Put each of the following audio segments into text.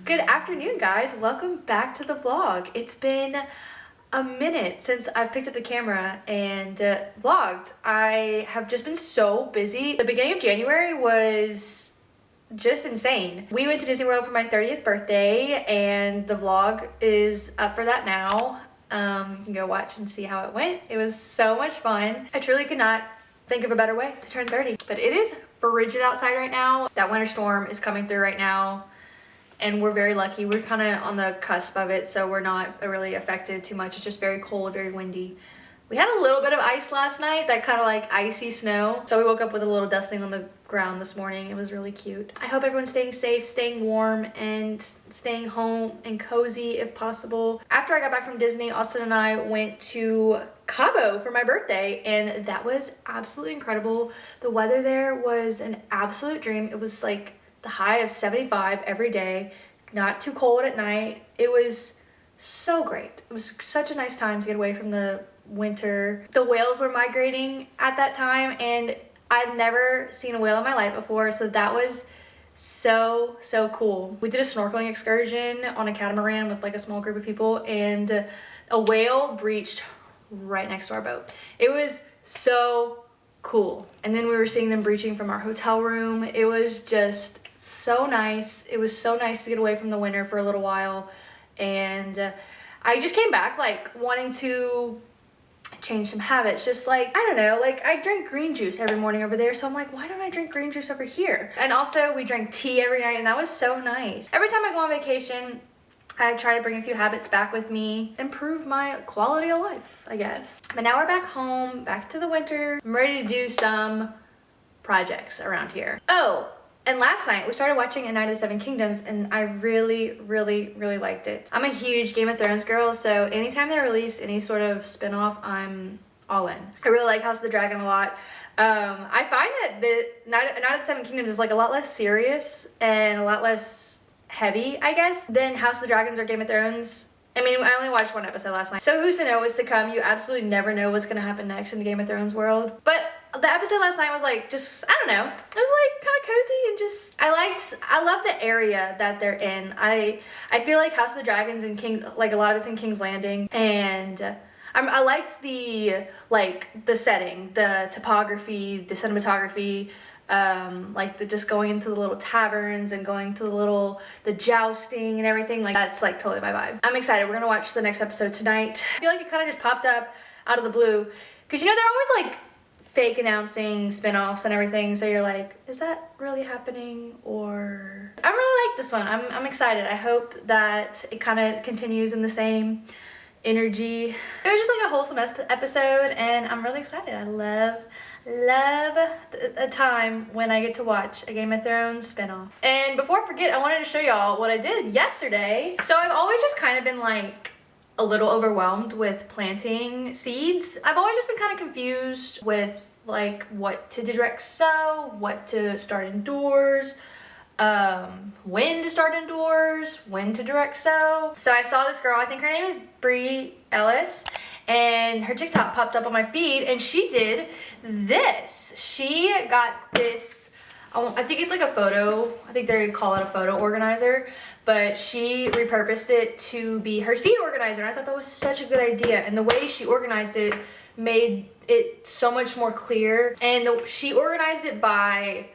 Good afternoon, guys. Welcome back to the vlog. It's been a minute since I've picked up the camera and vlogged. I have just been so busy. The beginning of January was just insane. We went to Disney World for my 30th birthday and the vlog is up for that now. You can go watch and see how it went. It was so much fun. I truly could not think of a better way to turn 30. But it is frigid outside right now. That winter storm is coming through right now. And we're very lucky. We're kind of on the cusp of it, so we're not really affected too much. It's just very cold, very windy. We had a little bit of ice last night, that kind of like icy snow. So we woke up with a little dusting on the ground this morning. It was really cute. I hope everyone's staying safe, staying warm, and staying home and cozy if possible. After I got back from Disney, Austin and I went to Cabo for my birthday, and that was absolutely incredible. The weather there was an absolute dream. It was like the high of 75 every day, not too cold at night. It was so great. It was such a nice time to get away from the winter. The whales were migrating at that time and I've never seen a whale in my life before, so that was so cool. We did a snorkeling excursion on a catamaran with like a small group of people, and a whale breached right next to our boat. It was so cool. And then we were seeing them breaching from our hotel room. It was just so nice. It was so nice to get away from the winter for a little while, and I just came back like wanting to change some habits. Just like, I don't know, like I drink green juice every morning over there, so I'm like, why don't I drink green juice over here? And also we drank tea every night, and that was so nice. Every time I go on vacation, I try to bring a few habits back with me, improve my quality of life, I guess. But now we're back home, back to the winter. I'm ready to do some projects around here. Oh, and last night we started watching A Night of the Seven Kingdoms, and I really liked it. I'm a huge Game of Thrones girl, so anytime they release any sort of spin-off, I'm all in. I really like House of the Dragon a lot. I find that A Night of the Seven Kingdoms is like a lot less serious and a lot less heavy, I guess, than House of the Dragons or Game of Thrones. I mean, I only watched one episode last night, so who's to know what's to come? You absolutely never know what's gonna happen next in the Game of Thrones world. But the episode last night was like, just, I don't know, it was like kind of cozy and just, I love the area that they're in. I feel like House of the Dragons and like a lot of it's in King's Landing, and I liked the setting, the topography, the cinematography, like just going into the little taverns and going to the jousting and everything. Like, that's like totally my vibe. I'm excited. We're gonna watch the next episode tonight. I feel like it kind of just popped up out of the blue, because you know they're always like fake announcing spin-offs and everything, so you're like, is that really happening? Or I really like this one. I'm excited. I hope that it kind of continues in the same energy. It was just like a wholesome episode, and I'm really excited. I love a time when I get to watch a Game of Thrones spin-off. And before I forget, I wanted to show y'all what I did yesterday. So I've always just kind of been like a little overwhelmed with planting seeds. I've always just been kind of confused with like what to direct sow, what to start indoors, when to start indoors, when to direct sow. So I saw this girl, I think her name is Bree Ellis, and her TikTok popped up on my feed, and she did this. She got this, I think it's like a photo, I think they call it a photo organizer, but she repurposed it to be her seed organizer, and I thought that was such a good idea. And the way she organized it made it so much more clear, and she organized it by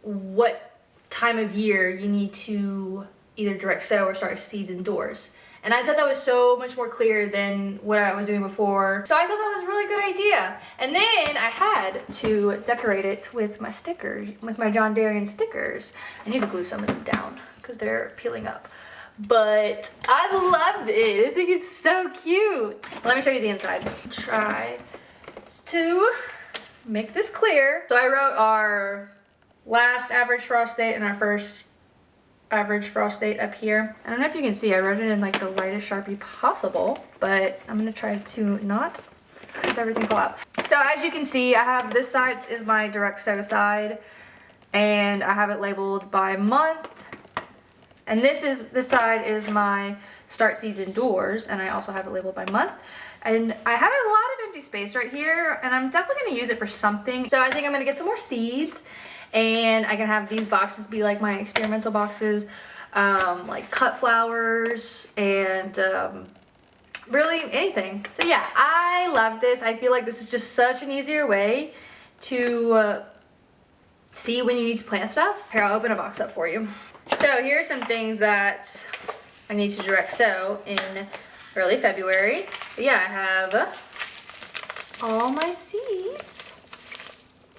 what time of year you need to either direct sow or start seeds indoors. And I thought that was so much more clear than what I was doing before. So I thought that was a really good idea. And then I had to decorate it with my stickers, with my John Darien stickers. I need to glue some of them down because they're peeling up. But I love it. I think it's so cute. Let me show you the inside. Try to make this clear. So I wrote our last average frost date and our first average frost date up here. I don't know if you can see, I wrote it in like the lightest Sharpie possible, but I'm gonna try to not have everything fall out. So as you can see, I have this side is my direct sow side, and I have it labeled by month, and this side is my start seeds indoors, and I also have it labeled by month. And I have a lot of empty space right here, and I'm definitely gonna use it for something. So I think I'm gonna get some more seeds, and I can have these boxes be like my experimental boxes. like cut flowers, and really anything. So yeah, I love this. I feel like this is just such an easier way to see when you need to plant stuff. Here, I'll open a box up for you. So here are some things that I need to direct sow in early February. But yeah, I have all my seeds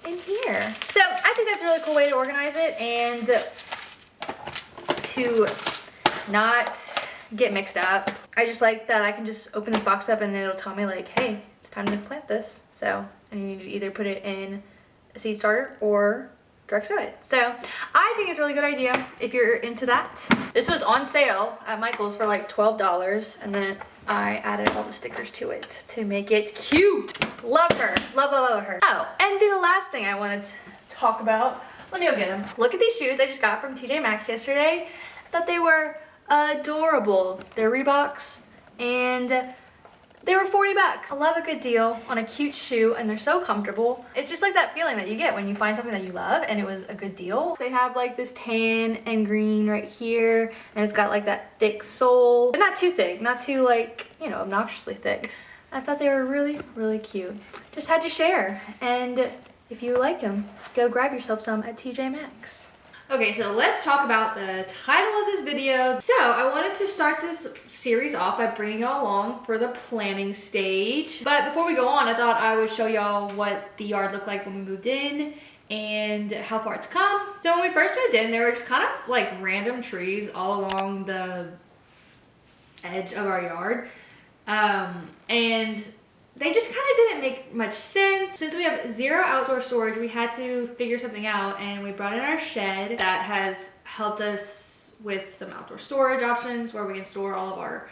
in here. So I think that's a really cool way to organize it and to not get mixed up. I just like that I can just open this box up and it'll tell me like, hey, it's time to plant this. So, and you need to either put it in a seed starter or direct sow it. So I think it's a really good idea if you're into that. This was on sale at Michael's for like $12, and then I added all the stickers to it to make it cute. Love her, love her. Oh, and the last thing I wanted to talk about, let me go get them. Look at these shoes I just got from TJ Maxx yesterday. I thought they were adorable. They're Reeboks, and they were 40 bucks. I love a good deal on a cute shoe, and they're so comfortable. It's just like that feeling that you get when you find something that you love and it was a good deal. They have like this tan and green right here, and it's got like that thick sole. But not too thick, not too like, you know, obnoxiously thick. I thought they were really, really cute. Just had to share. And if you like them, go grab yourself some at TJ Maxx. Okay, so let's talk about the title of this video. So I wanted to start this series off by bringing y'all along for the planning stage. But before we go on, I thought I would show y'all what the yard looked like when we moved in and how far it's come. So when we first moved in, there were just kind of like random trees all along the edge of our yard. And they just kind of didn't make much sense. Since we have zero outdoor storage, we had to figure something out, and we brought in our shed that has helped us with some outdoor storage options where we can store all of our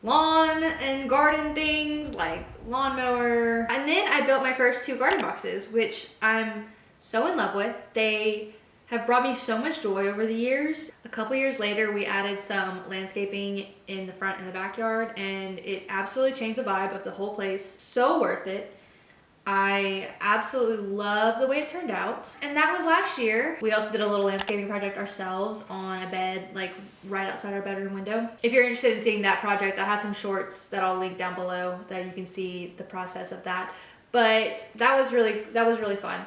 lawn and garden things like lawnmower. And then I built my first 2 garden boxes, which I'm so in love with. They have brought me so much joy over the years. A couple years later, we added some landscaping in the front and the backyard, and it absolutely changed the vibe of the whole place. So worth it. I absolutely love the way it turned out. And that was last year. We also did a little landscaping project ourselves on a bed, like right outside our bedroom window. If you're interested in seeing that project, I have some shorts that I'll link down below that you can see the process of that. But that was really fun.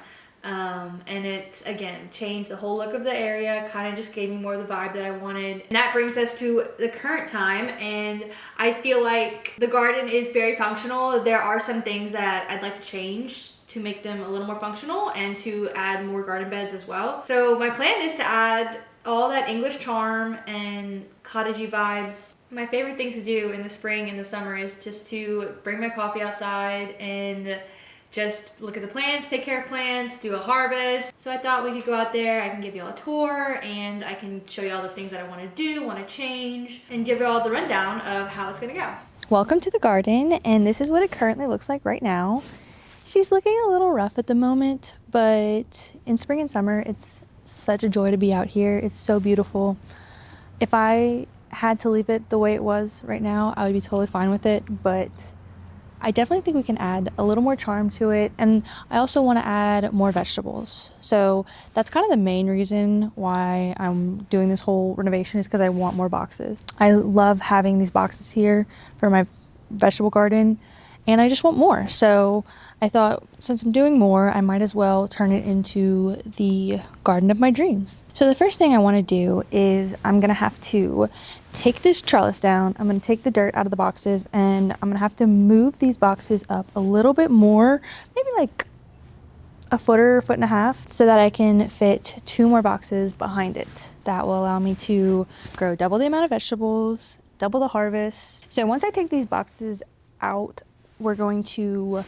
And it, again, changed the whole look of the area, kind of just gave me more of the vibe that I wanted. And that brings us to the current time, and I feel like the garden is very functional. There are some things that I'd like to change to make them a little more functional and to add more garden beds as well. So my plan is to add all that English charm and cottagey vibes. My favorite thing to do in the spring and the summer is just to bring my coffee outside and just look at the plants, take care of plants, do a harvest. So I thought we could go out there, I can give you all a tour, and I can show you all the things that I want to do, want to change, and give you all the rundown of how it's going to go. Welcome to the garden, and this is what it currently looks like right now. She's looking a little rough at the moment, but in spring and summer, it's such a joy to be out here. It's so beautiful. If I had to leave it the way it was right now, I would be totally fine with it, but I definitely think we can add a little more charm to it, and I also want to add more vegetables. So that's kind of the main reason why I'm doing this whole renovation, is because I want more boxes. I love having these boxes here for my vegetable garden, and I just want more. So I thought, since I'm doing more, I might as well turn it into the garden of my dreams. So the first thing I want to do is I'm going to have to take this trellis down. I'm going to take the dirt out of the boxes, and I'm going to have to move these boxes up a little bit more, maybe like a foot or a foot and a half, so that I can fit 2 more boxes behind it. That will allow me to grow double the amount of vegetables, double the harvest. So once I take these boxes out, we're going to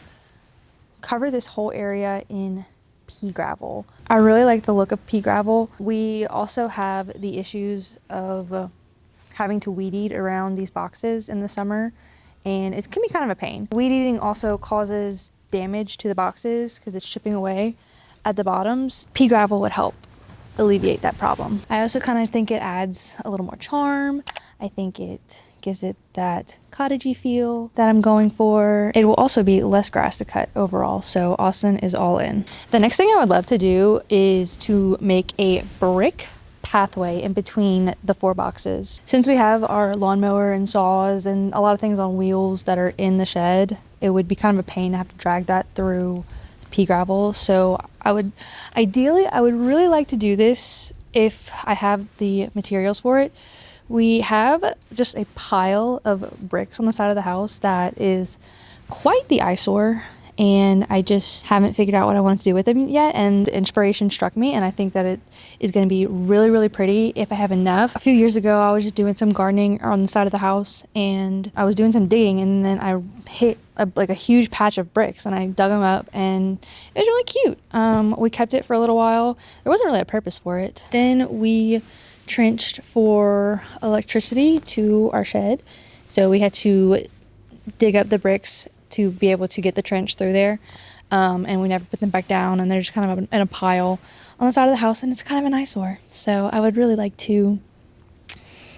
cover this whole area in pea gravel. I really like the look of pea gravel. We also have the issues of having to weed eat around these boxes in the summer, and it can be kind of a pain. Weed eating also causes damage to the boxes because it's chipping away at the bottoms. Pea gravel would help alleviate that problem. I also kind of think it adds a little more charm. I think it gives it that cottagey feel that I'm going for. It will also be less grass to cut overall, so Austin is all in. The next thing I would love to do is to make a brick pathway in between the 4 boxes. Since we have our lawnmower and saws and a lot of things on wheels that are in the shed, it would be kind of a pain to have to drag that through pea gravel. So I would really like to do this if I have the materials for it. We have just a pile of bricks on the side of the house that is quite the eyesore, and I just haven't figured out what I want to do with them yet, and the inspiration struck me, and I think that it is going to be really, really pretty if I have enough. A few years ago, I was just doing some gardening on the side of the house, and I was doing some digging, and then I hit a huge patch of bricks, and I dug them up, and it was really cute. We kept it for a little while. There wasn't really a purpose for it. Then we trenched for electricity to our shed, so we had to dig up the bricks to be able to get the trench through there, and we never put them back down, and they're just kind of in a pile on the side of the house, and it's kind of an eyesore. So I would really like to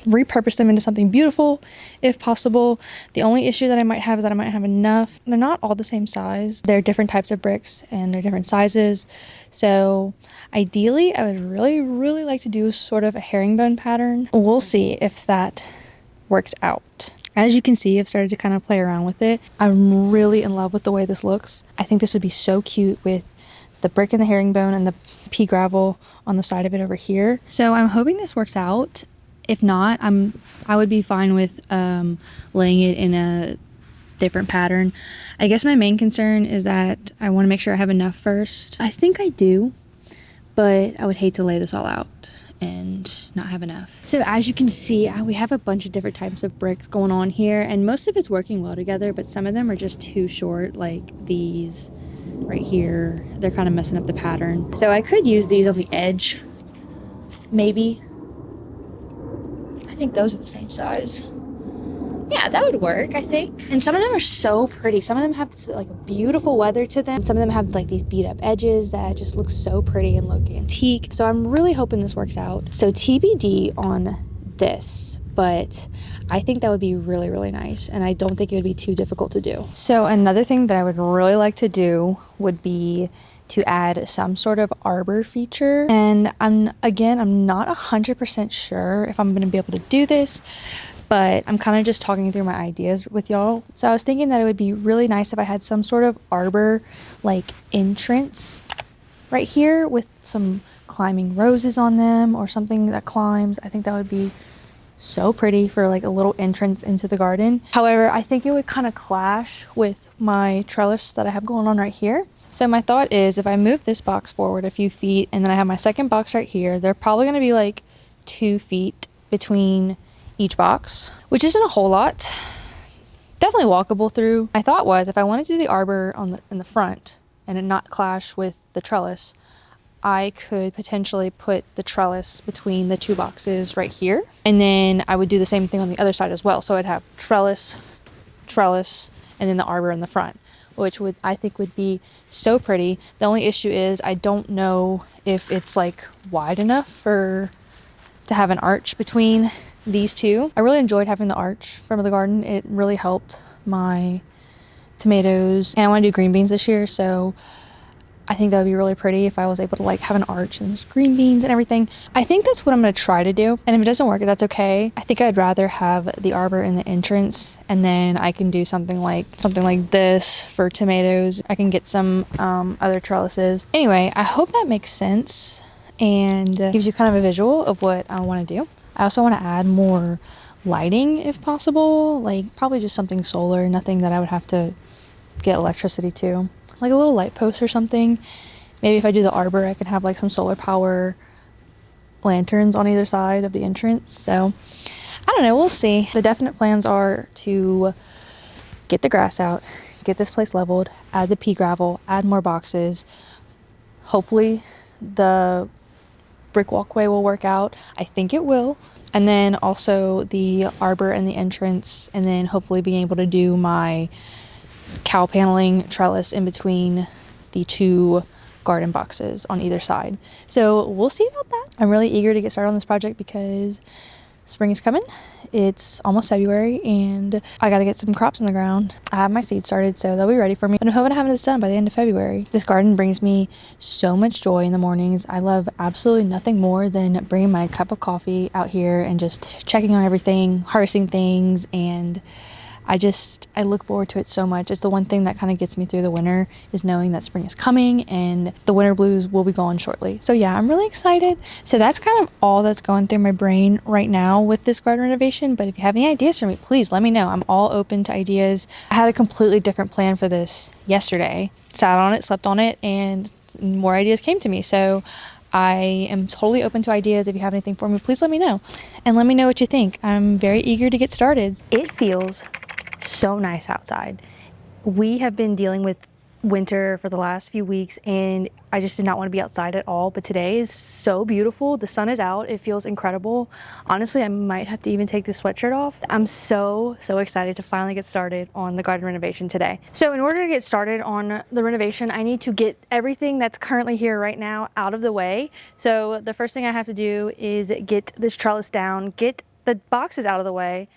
repurpose them into something beautiful if possible. The only issue that I might have is that I might have enough. They're not all the same size. They're different types of bricks and they're different sizes. So ideally I would really like to do sort of a herringbone pattern. We'll see if that works out. As you can see, I've started to kind of play around with it. I'm really in love with the way this looks. I think this would be so cute with the brick and the herringbone and the pea gravel on the side of it over here. So I'm hoping this works out. If not, I would be fine with laying it in a different pattern. I guess my main concern is that I want to make sure I have enough first. I think I do, but I would hate to lay this all out and not have enough. So as you can see, we have a bunch of different types of bricks going on here, and most of it's working well together, but some of them are just too short, like these right here. They're kind of messing up the pattern. So I could use these on the edge, maybe. I think those are the same size. Yeah, that would work, I think. And some of them are so pretty. Some of them have like a beautiful weather to them. Some of them have like these beat up edges that just look so pretty and look antique. So I'm really hoping this works out. So TBD on this, but I think that would be really nice, and I don't think it would be too difficult to do. So another thing that I would really like to do would be to add some sort of arbor feature, and I'm not 100% sure if I'm going to be able to do this, but I'm kind of just talking through my ideas with y'all. So I was thinking that it would be really nice if I had some sort of arbor like entrance right here with some climbing roses on them or something that climbs. I think that would be so pretty for like a little entrance into the garden. However, I think it would kind of clash with my trellis that I have going on right here. So my thought is if I move this box forward a few feet and then I have my second box right here, they're probably going to be like 2 feet between each box, which isn't a whole lot. Definitely walkable through. My thought was if I wanted to do the arbor in the front and it not clash with the trellis, I could potentially put the trellis between the 2 boxes right here. And then I would do the same thing on the other side as well. So I'd have trellis, and then the arbor in the front, which I think would be so pretty. The only issue is I don't know if it's like wide enough to have an arch between these two. I really enjoyed having the arch from the garden. It really helped my tomatoes, and I want to do green beans this year, so I think that would be really pretty if I was able to like have an arch and there's green beans and everything. I think that's what I'm going to try to do. And if it doesn't work, that's okay. I think I'd rather have the arbor in the entrance, and then I can do something like this for tomatoes. I can get some other trellises. Anyway, I hope that makes sense and gives you kind of a visual of what I want to do. I also want to add more lighting if possible, like probably just something solar, nothing that I would have to get electricity to. Like a little light post or something. Maybe if I do the arbor, I could have like some solar power lanterns on either side of the entrance. So I don't know, we'll see. The definite plans are to get the grass out, get this place leveled, add the pea gravel, add more boxes. Hopefully the brick walkway will work out. I think it will. And then also the arbor and the entrance, and then hopefully being able to do my cow paneling trellis in between the 2 garden boxes on either side. So we'll see about that. I'm really eager to get started on this project because Spring is coming. It's almost February and I gotta get some crops in the ground. I have my seeds started, so they'll be ready for me. And I'm hoping to have this done by the end of February. This garden brings me so much joy in the mornings. I love absolutely nothing more than bringing my cup of coffee out here and just checking on everything, harvesting things, and I look forward to it so much. It's the one thing that kind of gets me through the winter, is knowing that spring is coming and the winter blues will be gone shortly. So yeah, I'm really excited. So that's kind of all that's going through my brain right now with this garden renovation. But if you have any ideas for me, please let me know. I'm all open to ideas. I had a completely different plan for this yesterday. Sat on it, slept on it, and more ideas came to me. So I am totally open to ideas. If you have anything for me, please let me know. And let me know what you think. I'm very eager to get started. It feels so nice outside. We have been dealing with winter for the last few weeks and I just did not want to be outside at all, but today is so beautiful. The sun is out. It feels incredible. Honestly, I might have to even take this sweatshirt off. I'm so excited to finally get started on the garden renovation today. So in order to get started on the renovation, I need to get everything that's currently here right now out of the way. So the first thing I have to do is get this trellis down, get the boxes out of the way.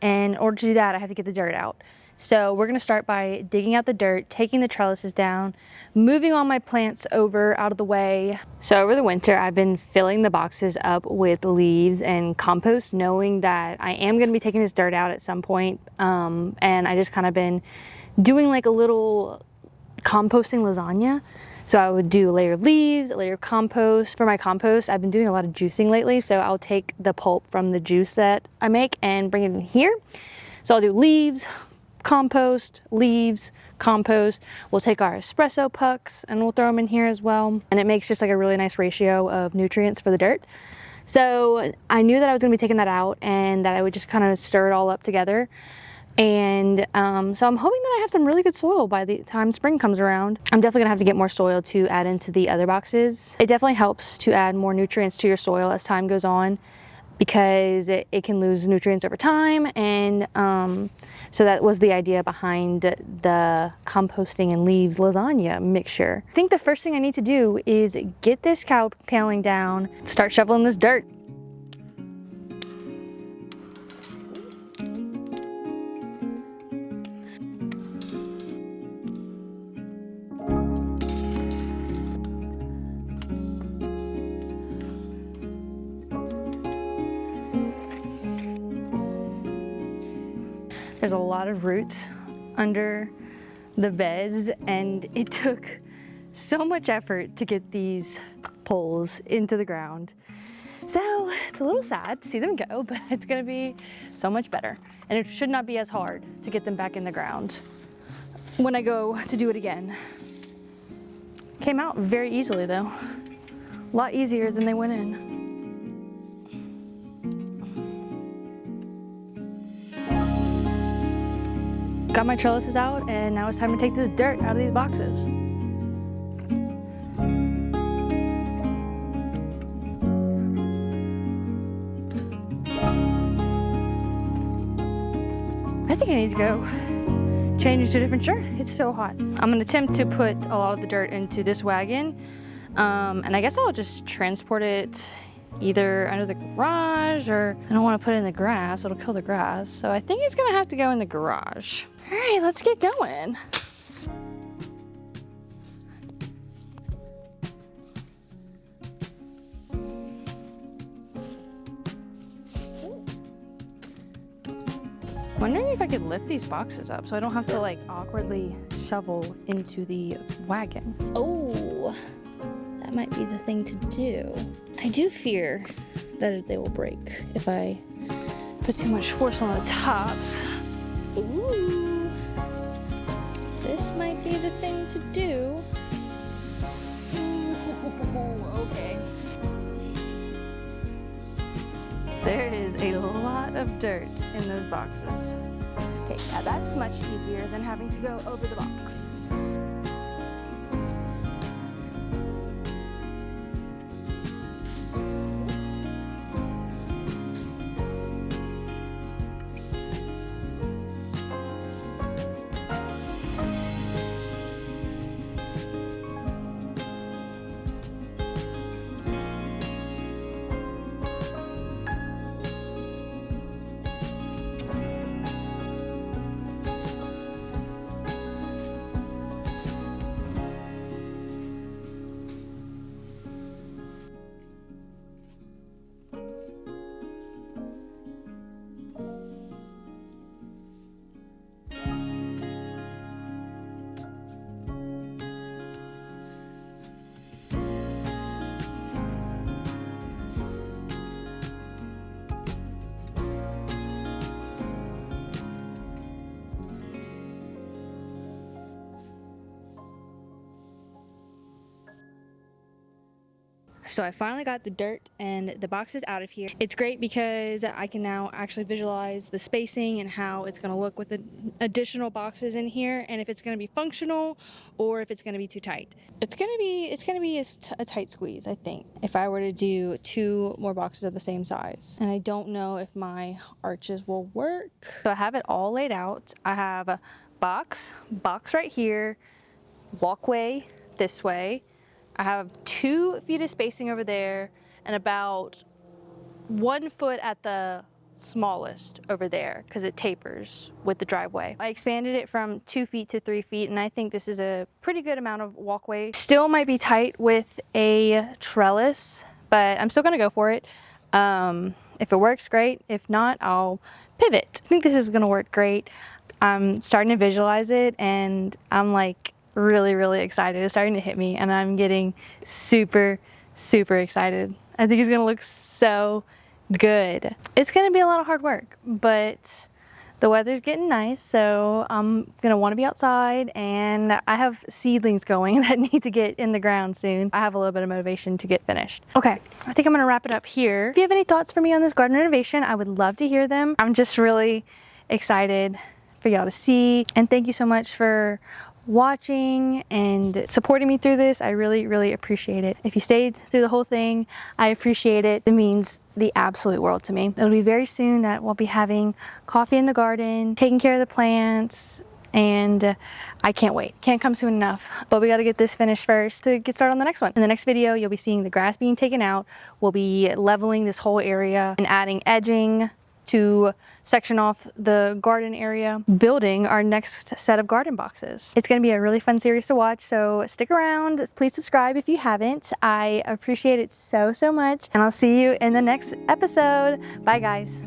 And in order to do that, I have to get the dirt out. So we're gonna start by digging out the dirt, taking the trellises down, moving all my plants over out of the way. So over the winter, I've been filling the boxes up with leaves and compost, knowing that I am gonna be taking this dirt out at some point. And I just kind of been doing like a little composting lasagna. So I would do a layer of leaves, a layer of compost. For my compost, I've been doing a lot of juicing lately, so I'll take the pulp from the juice that I make and bring it in here. So I'll do leaves, compost, leaves, compost. We'll take our espresso pucks and we'll throw them in here as well. And it makes just like a really nice ratio of nutrients for the dirt. So I knew that I was gonna be taking that out and that I would just kind of stir it all up together. And so I'm hoping that I have some really good soil by the time spring comes around. I'm definitely gonna have to get more soil to add into the other boxes. It definitely helps to add more nutrients to your soil as time goes on, because it can lose nutrients over time. And so that was the idea behind the composting and leaves lasagna mixture. I think the first thing I need to do is get this cow paneling down, start shoveling this dirt. There's a lot of roots under the beds and it took so much effort to get these poles into the ground. So it's a little sad to see them go, but it's gonna be so much better. And it should not be as hard to get them back in the ground when I go to do it again. Came out very easily though. A lot easier than they went in. Got my trellises out and now it's time to take this dirt out of these boxes. I think I need to go change to a different shirt. It's so hot. I'm gonna attempt to put a lot of the dirt into this wagon. And I guess I'll just transport it either under the garage, or I don't want to put it in the grass, it'll kill the grass. So I think it's gonna have to go in the garage. All right, let's get going. Wondering if I could lift these boxes up so I don't have to like awkwardly shovel into the wagon. Oh, that might be the thing to do. I do fear that they will break if I put too much force on the tops. Ooh, this might be the thing to do. Ooh, okay. There is a lot of dirt in those boxes. Okay, yeah, that's much easier than having to go over the box. So I finally got the dirt and the boxes out of here. It's great because I can now actually visualize the spacing and how it's gonna look with the additional boxes in here, and if it's gonna be functional or if it's gonna be too tight. It's gonna be a tight squeeze, I think, if I were to do 2 more boxes of the same size. And I don't know if my arches will work. So I have it all laid out. I have a box right here, walkway this way. I have 2 feet of spacing over there and about 1 foot at the smallest over there because it tapers with the driveway. I expanded it from 2 feet to 3 feet, and I think this is a pretty good amount of walkway. Still might be tight with a trellis, but I'm still gonna go for it. If it works, great. If not, I'll pivot. I think this is gonna work great. I'm starting to visualize it, and I'm like really excited. It's starting to hit me, and I'm getting super excited. I think it's gonna look so good. It's gonna be a lot of hard work, but the weather's getting nice, so I'm gonna want to be outside, and I have seedlings going that need to get in the ground soon. I have a little bit of motivation to get finished. Okay, I think I'm gonna wrap it up here. If you have any thoughts for me on this garden renovation, I would love to hear them. I'm just really excited for y'all to see, and thank you so much for watching and supporting me through this. I really appreciate it. If you stayed through the whole thing, I appreciate it. It means the absolute world to me. It'll be very soon that we'll be having coffee in the garden, taking care of the plants, and I can't wait. Can't come soon enough. But we got to get this finished first to get started on the next one. In the next video, you'll be seeing the grass being taken out. We'll be leveling this whole area and adding edging to section off the garden area, building our next set of garden boxes. It's going to be a really fun series to watch, so stick around. Please subscribe if you haven't. I appreciate it so much, and I'll see you in the next episode. Bye guys.